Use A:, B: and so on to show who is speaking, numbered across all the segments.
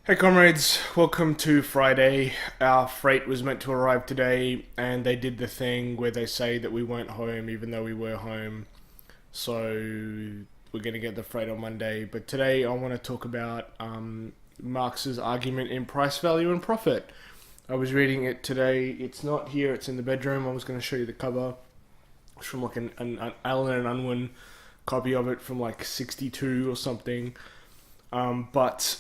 A: Hey comrades, welcome to Friday. Our freight was meant to arrive today, and they did the thing where they say that we weren't home even though we were home. So we're going to get the freight on Monday. But today I want to talk about Marx's argument in Price, Value, and Profit. I was reading it today. It's not here, it's in the bedroom. I was going to show you the cover. It's from like an Allen and Unwin copy of it from like 62 or something. But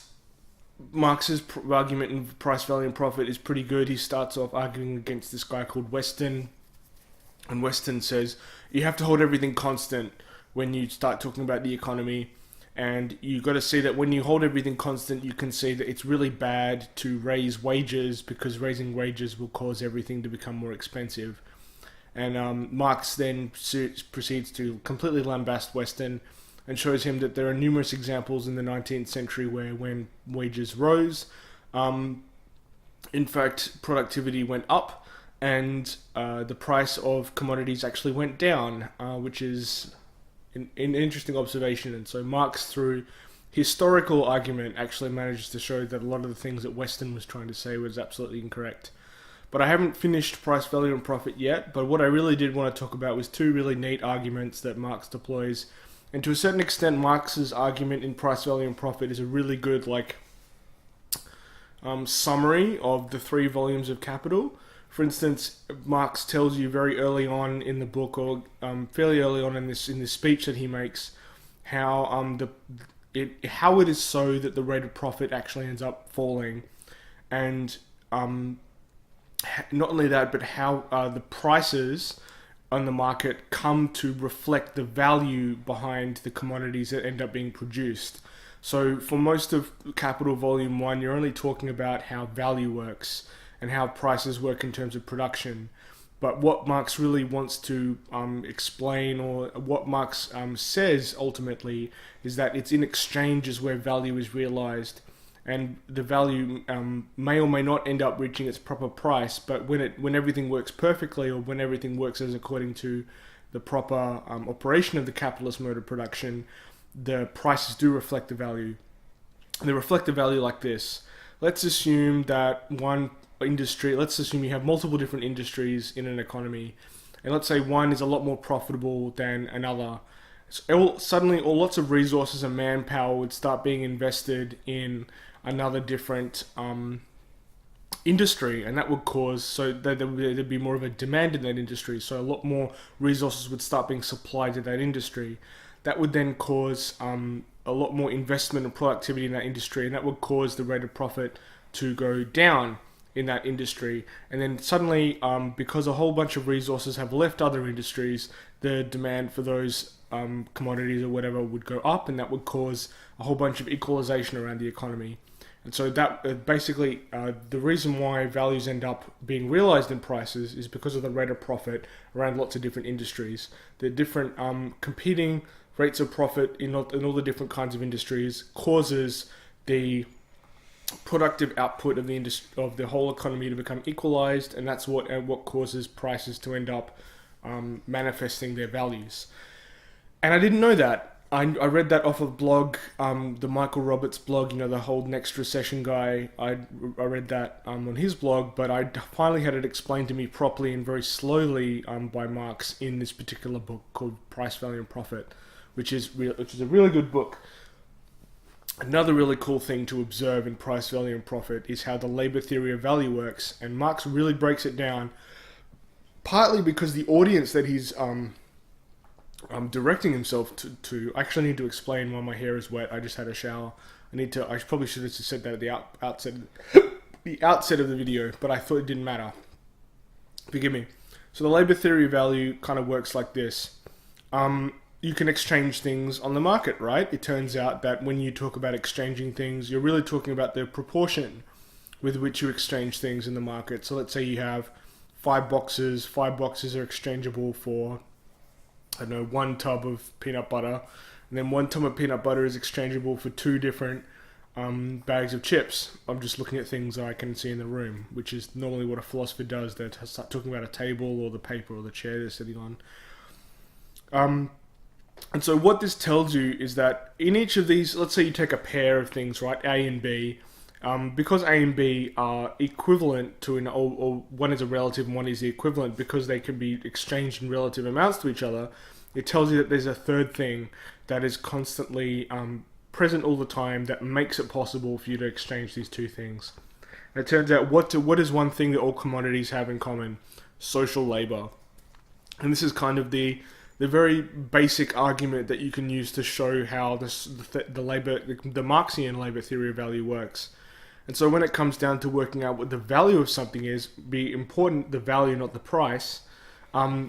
A: Marx's argument in Price, Value, and Profit is pretty good. He starts off arguing against this guy called Weston, and Weston says you have to hold everything constant when you start talking about the economy, and you got to see that when you hold everything constant, you can see that it's really bad to raise wages because raising wages will cause everything to become more expensive. And Marx then proceeds to completely lambast Weston and shows him that there are numerous examples in the 19th century where when wages rose, in fact, productivity went up and the price of commodities actually went down, which is an interesting observation. And so Marx, through historical argument, actually manages to show that a lot of the things that Weston was trying to say was absolutely incorrect. But I haven't finished Price, Value, and Profit yet. But what I really did want to talk about was two really neat arguments that Marx deploys. And to a certain extent, Marx's argument in Price, Value, and Profit is a really good summary of the three volumes of Capital. For instance, Marx tells you very early on in the book, or fairly early on in this speech that he makes, how how it is so that the rate of profit actually ends up falling, and not only that, but how the prices on the market come to reflect the value behind the commodities that end up being produced. So for most of Capital Volume 1, you're only talking about how value works and how prices work in terms of production. But what Marx really wants to explain, or what Marx says ultimately, is that it's in exchanges where value is realized, and the value may or may not end up reaching its proper price. But when everything works perfectly, or when everything works as according to the proper operation of the capitalist mode of production, the prices do reflect the value. And they reflect the value like this. Let's assume that let's assume you have multiple different industries in an economy, and let's say one is a lot more profitable than another. So suddenly, lots of resources and manpower would start being invested in another different industry, and that would cause so that there'd be more of a demand in that industry. So a lot more resources would start being supplied to that industry. That would then cause a lot more investment and productivity in that industry, and that would cause the rate of profit to go down in that industry. And then suddenly, because a whole bunch of resources have left other industries, the demand for those commodities or whatever would go up, and that would cause a whole bunch of equalization around the economy. And so that basically the reason why values end up being realized in prices is because of the rate of profit around lots of different industries. The different competing rates of profit in all the different kinds of industries causes the productive output of the whole economy to become equalized, and that's what causes prices to end up manifesting their values. And I didn't know that. I read that off of blog, the Michael Roberts blog, the whole next recession guy. I read that on his blog, but I finally had it explained to me properly and very slowly by Marx in this particular book called Price, Value, and Profit, which is a really good book. Another really cool thing to observe in Price, Value, and Profit is how the labor theory of value works, and Marx really breaks it down, partly because the audience that he's directing himself to. I actually need to explain why my hair is wet. I just had a shower. I probably should have said that at the outset of the video, but I thought it didn't matter. Forgive me. So the labor theory of value kind of works like this. You can exchange things on the market, right? It turns out that when you talk about exchanging things, you're really talking about the proportion with which you exchange things in the market. So let's say you have 5 boxes. 5 boxes are exchangeable for, I don't know, 1 tub of peanut butter. And then 1 tub of peanut butter is exchangeable for 2 different bags of chips. I'm just looking at things that I can see in the room, which is normally what a philosopher does. They start talking about a table or the paper or the chair they're sitting on. And so what this tells you is that in each of these, let's say you take a pair of things, right, A and B, Because A and B are equivalent to or one is a relative and one is the equivalent, because they can be exchanged in relative amounts to each other, it tells you that there's a third thing that is constantly present all the time that makes it possible for you to exchange these two things. And it turns out what is one thing that all commodities have in common? Social labor. And this is kind of the very basic argument that you can use to show how the Marxian labor theory of value works. And so when it comes down to working out what the value of something is, be important the value, not the price,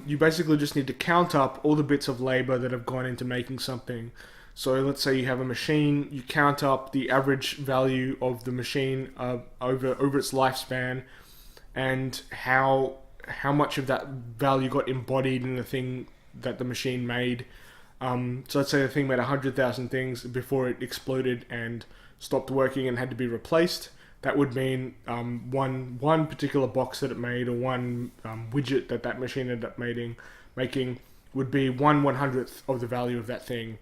A: you basically just need to count up all the bits of labor that have gone into making something. So let's say you have a machine, you count up the average value of the machine over its lifespan, and how much of that value got embodied in the thing that the machine made. So let's say the thing made 100,000 things before it exploded and stopped working and had to be replaced. That would mean one particular box that it made, or one widget that machine ended up making would be 1/100th of the value of that thing.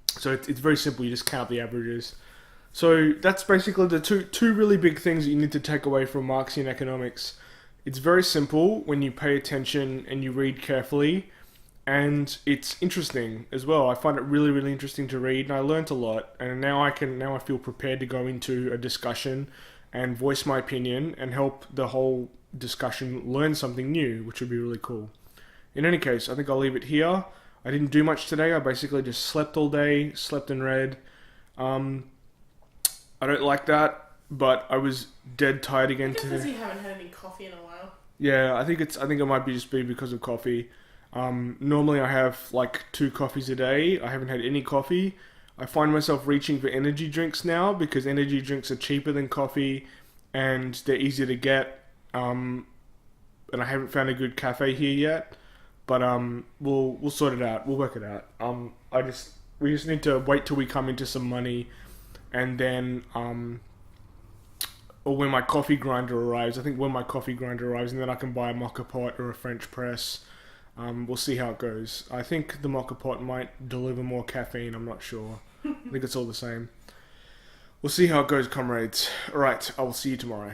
A: So it's very simple. You just count the averages. So that's basically the two really big things that you need to take away from Marxian economics. It's very simple when you pay attention and you read carefully. And it's interesting as well. I find it really, really interesting to read, and I learnt a lot. And now I feel prepared to go into a discussion and voice my opinion and help the whole discussion learn something new, which would be really cool. In any case, I think I'll leave it here. I didn't do much today. I basically just slept all day, slept and read. I don't like that, but I was dead tired again today.
B: Because you haven't had any coffee in a while.
A: Yeah, I think it might just be because of coffee. Normally I have like 2 coffees a day. I haven't had any coffee. I find myself reaching for energy drinks now because energy drinks are cheaper than coffee and they're easier to get. And I haven't found a good cafe here yet, but we'll sort it out. We'll work it out. We just need to wait till we come into some money, and then or when my coffee grinder arrives. I think when my coffee grinder arrives, and then I can buy a mocha pot or a French press. We'll see how it goes. I think the mocha pot might deliver more caffeine. I'm not sure. I think it's all the same. We'll see how it goes, comrades. Alright, I will see you tomorrow.